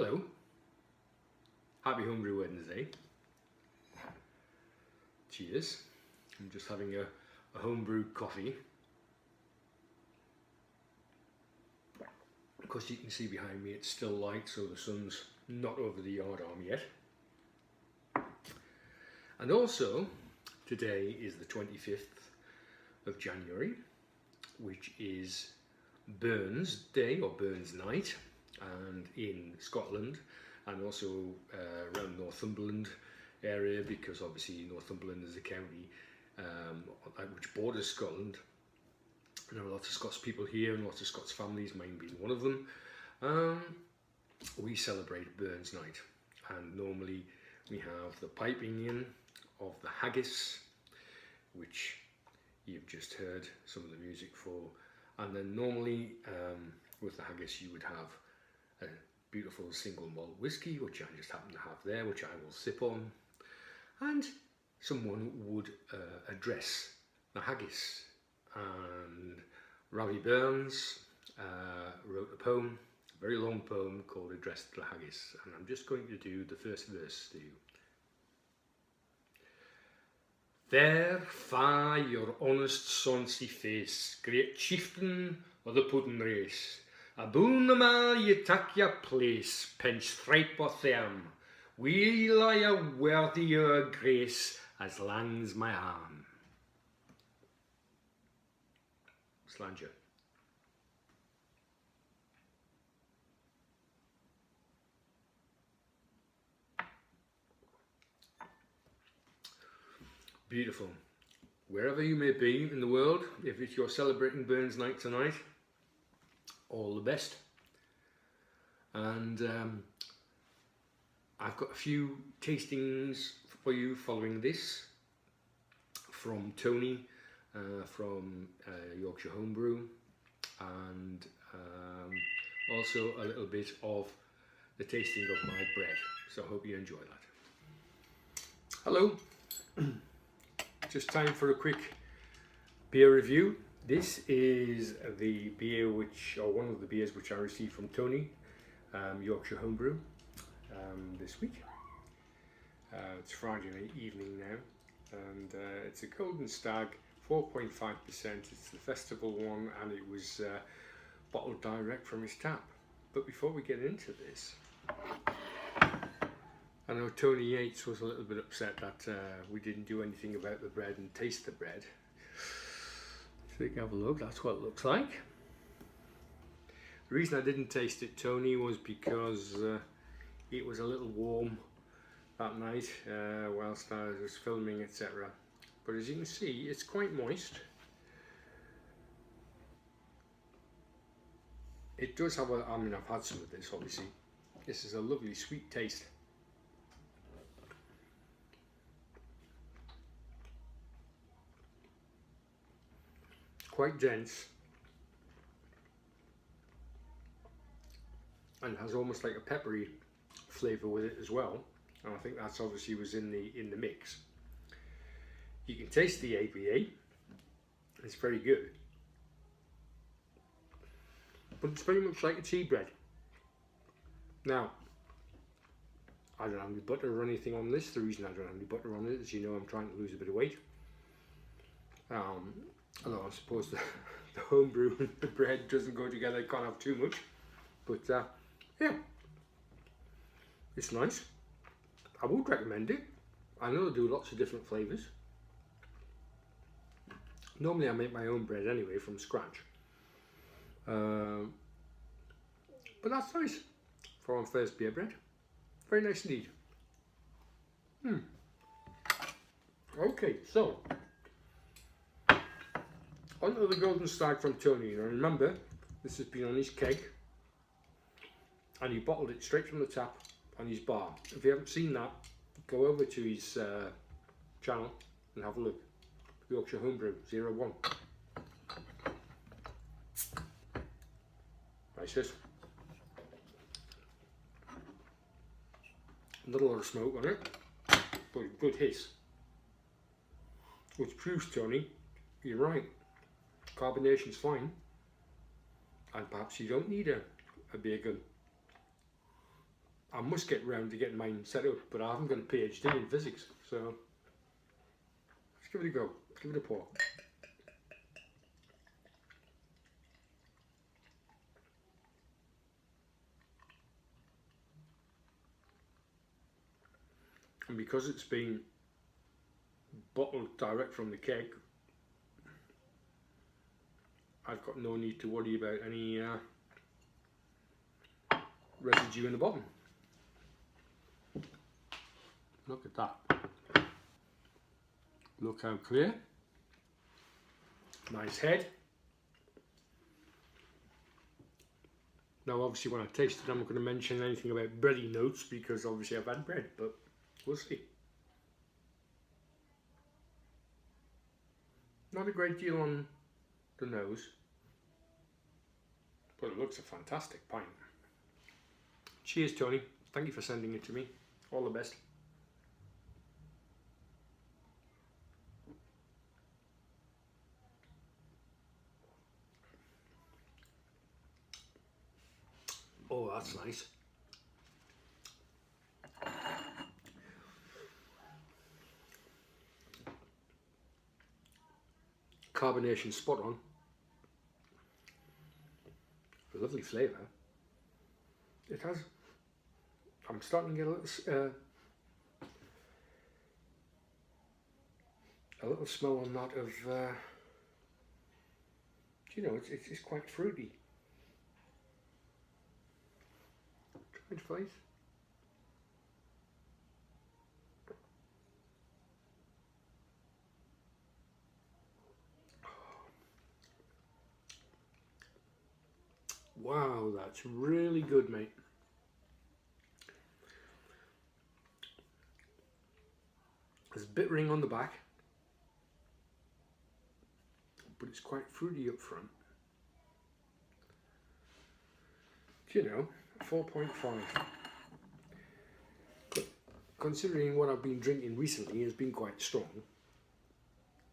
Hello, happy Homebrew Wednesday. Cheers. I'm just having a homebrewed coffee. Of course, you can see behind me it's still light, so the sun's not over the yard arm yet. And also, today is the 25th of January, which is Burns Day or Burns Night, and in Scotland and also around Northumberland area, because obviously Northumberland is a county which borders Scotland. There are lots of Scots people here and lots of Scots families, mine being one of them. We celebrate Burns Night, and normally we have the piping in of the haggis, which you've just heard some of the music for, and then normally with the haggis you would have a beautiful single malt whiskey, which I just happen to have there, which I will sip on, and someone would address the haggis. And Ravi Burns wrote a poem, a very long poem called Address to the Haggis, and I'm just going to do the first verse to you. There fa your honest sonsy face, great chieftain of the puddin race, aboon the mal ye tak your place, pinch thripe or therm, we'll I a worthy your grace as lang's my arm. Slanger. Beautiful. Wherever you may be in the world, if it's you're celebrating Burns Night tonight, all the best. And I've got a few tastings for you following this from Tony from Yorkshire Homebrew, and also a little bit of the tasting of my bread. So I hope you enjoy that. Hello. Just time for a quick beer review. This is the beer or one of the beers which I received from Tony, Yorkshire Homebrew, this week. It's Friday evening now, and it's a Golden Stag, 4.5%. It's the festival one, and it was bottled direct from his tap. But before we get into this, I know Tony Yates was a little bit upset that we didn't do anything about the bread and taste the bread. So you can have a look, that's what it looks like. The reason I didn't taste it, Tony, was because it was a little warm that night whilst I was filming, etc. But as you can see, it's quite moist. It does have a, I mean, I've had some of this obviously. This is a lovely sweet taste. Quite dense, and has almost like a peppery flavour with it as well, and I think that's obviously was in the mix. You can taste the ABA, it's very good, but it's very much like a tea bread. Now, I don't have any butter or anything on this. The reason I don't have any butter on it is, you know, I'm trying to lose a bit of weight. Although I suppose the homebrew and the bread doesn't go together, I can't have too much. But yeah, it's nice. I would recommend it. I know they do lots of different flavours. Normally I make my own bread anyway from scratch. But that's nice for our first beer bread. Very nice indeed. Okay, so onto the Golden Stag from Tony. Now remember, this has been on his keg, and he bottled it straight from the tap on his bar. If you haven't seen that, go over to his channel and have a look. Yorkshire Homebrew 01. Nice this. Not a lot of smoke on it, but good hiss. Which proves, Tony, you're right. Carbonation's fine, and perhaps you don't need a beer gun. I must get round to getting mine set up, but I haven't got a PhD in physics, so let's give it a go. Give it a pour. And because it's been bottled direct from the keg, I've got no need to worry about any residue in the bottom. Look at that. Look how clear. Nice head. Now obviously when I taste it I'm not going to mention anything about bready notes because obviously I've had bread, but we'll see. Not a great deal on the nose, but it looks a fantastic pint. Cheers Tony, thank you for sending it to me. All the best. Oh, that's nice. Carbonation spot on. A lovely flavour. It has. I'm starting to get a little smell on that of. You know, it's quite fruity. Try it, Blyth. Wow, that's really good, mate. There's a bit ring on the back, but it's quite fruity up front. You know, 4.5. But considering what I've been drinking recently has been quite strong,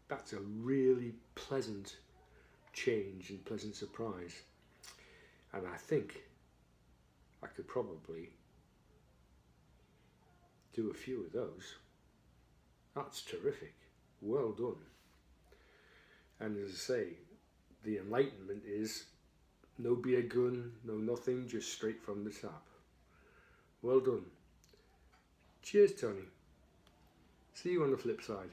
that's a really pleasant change and pleasant surprise. And I think I could probably do a few of those. That's terrific. Well done. And as I say, the enlightenment is no beer gun, no nothing, just straight from the tap. Well done. Cheers, Tony. See you on the flip side.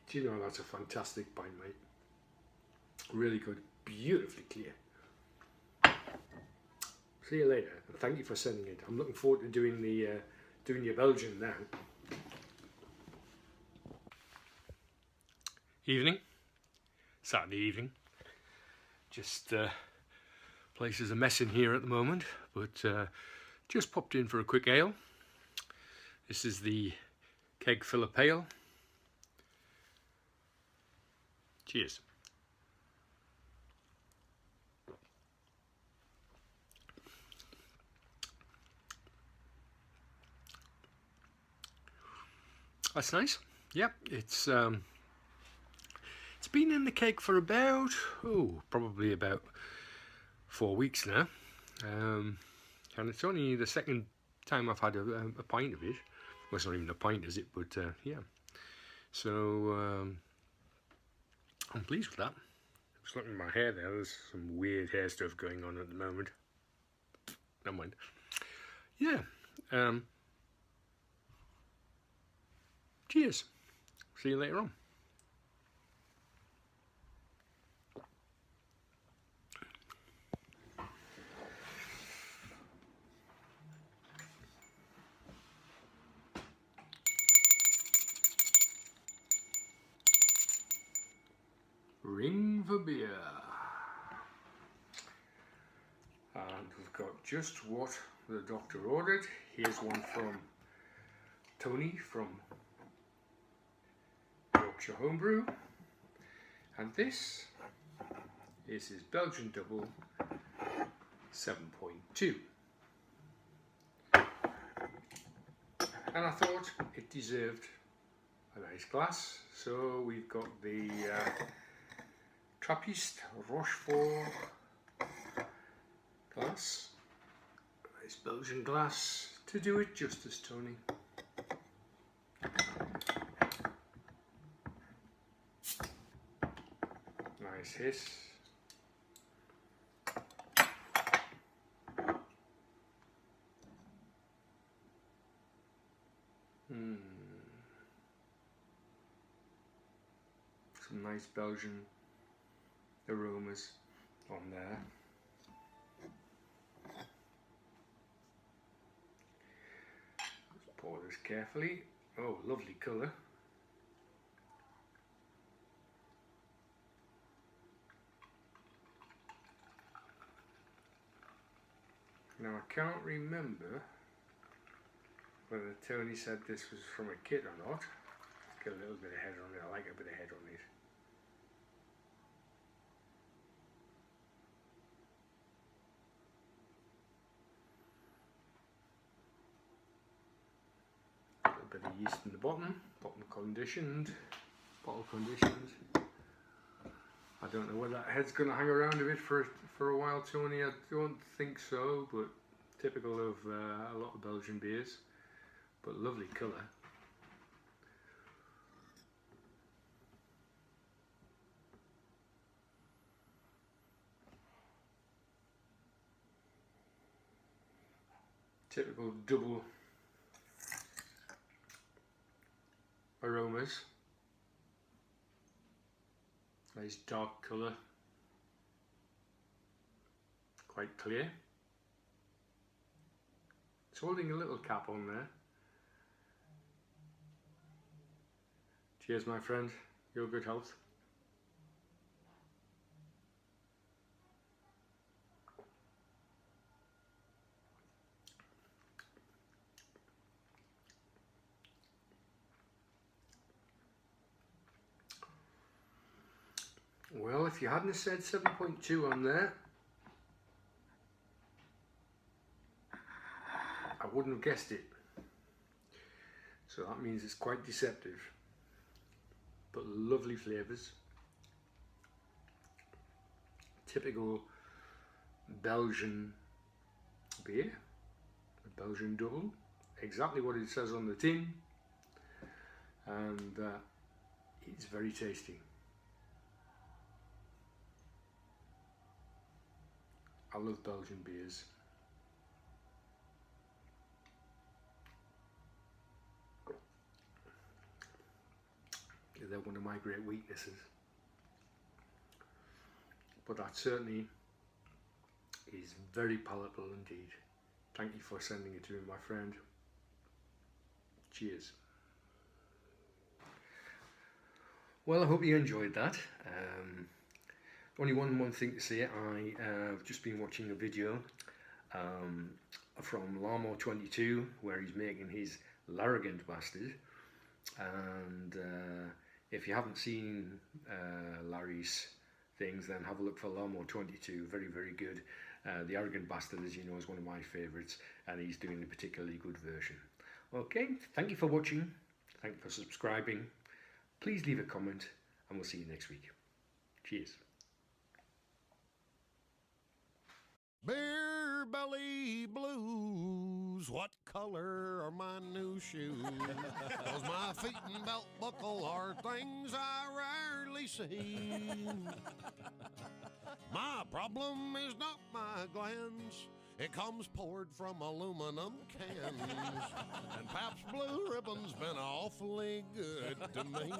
Do you know, that's a fantastic pint, mate. Really good, beautifully clear. See you later, and thank you for sending it. I'm looking forward to doing the doing your Belgian now. Evening, Saturday evening. Just place is a mess in here at the moment, but just popped in for a quick ale. This is the Keg Filler Pale. Cheers. That's nice. Yep, it's been in the keg for about probably about 4 weeks now, and it's only the second time I've had a pint of it. Well, it's not even a pint, is it? But yeah. So I'm pleased with that. Just looking at my hair there. There's some weird hair stuff going on at the moment. Never mind. Yeah. Cheers. See you later on. Ring for beer. And we've got just what the doctor ordered. Here's one from Tony from Yorkshire Homebrew, and this is his Belgian Double 7.2, and I thought it deserved a nice glass. So we've got the Trappist Rochefort glass, nice Belgian glass to do it justice, Tony. Nice hiss. Some nice Belgian aromas on there. Let's pour this carefully. Oh, lovely colour. Now I can't remember whether Tony said this was from a kit or not. Get a little bit of head on it. I like a bit of head on it. A little bit of yeast in the bottom conditioned, bottle conditioned. I don't know whether that head's going to hang around a bit for a while, Tony. I don't think so, but typical of a lot of Belgian beers. But lovely colour. Typical double aromas. Nice dark colour. Quite clear. It's holding a little cap on there. Cheers, my friend. Your good health. Well, if you hadn't said 7.2 on there, I wouldn't have guessed it. So that means it's quite deceptive. But lovely flavours. Typical Belgian beer, a Belgian double, exactly what it says on the tin, and it's very tasty. I love Belgian beers. They're one of my great weaknesses. But that certainly is very palatable indeed. Thank you for sending it to me, my friend. Cheers. Well, I hope you enjoyed that. Only one thing to say. I've just been watching a video from Larmo22 where he's making his Larrogant Bastard, and if you haven't seen Larry's things, then have a look for Larmo22. Very good. The Arrogant Bastard, as you know, is one of my favourites, and he's doing a particularly good version. Okay, thank you for watching. Thank you for subscribing. Please leave a comment, and we'll see you next week. Cheers. Beer belly blues, what color are my new shoes? 'Cause my feet and belt buckle are things I rarely see. My problem is not my glands, it comes poured from aluminum cans. And Pabst Blue Ribbon's been awfully good to me.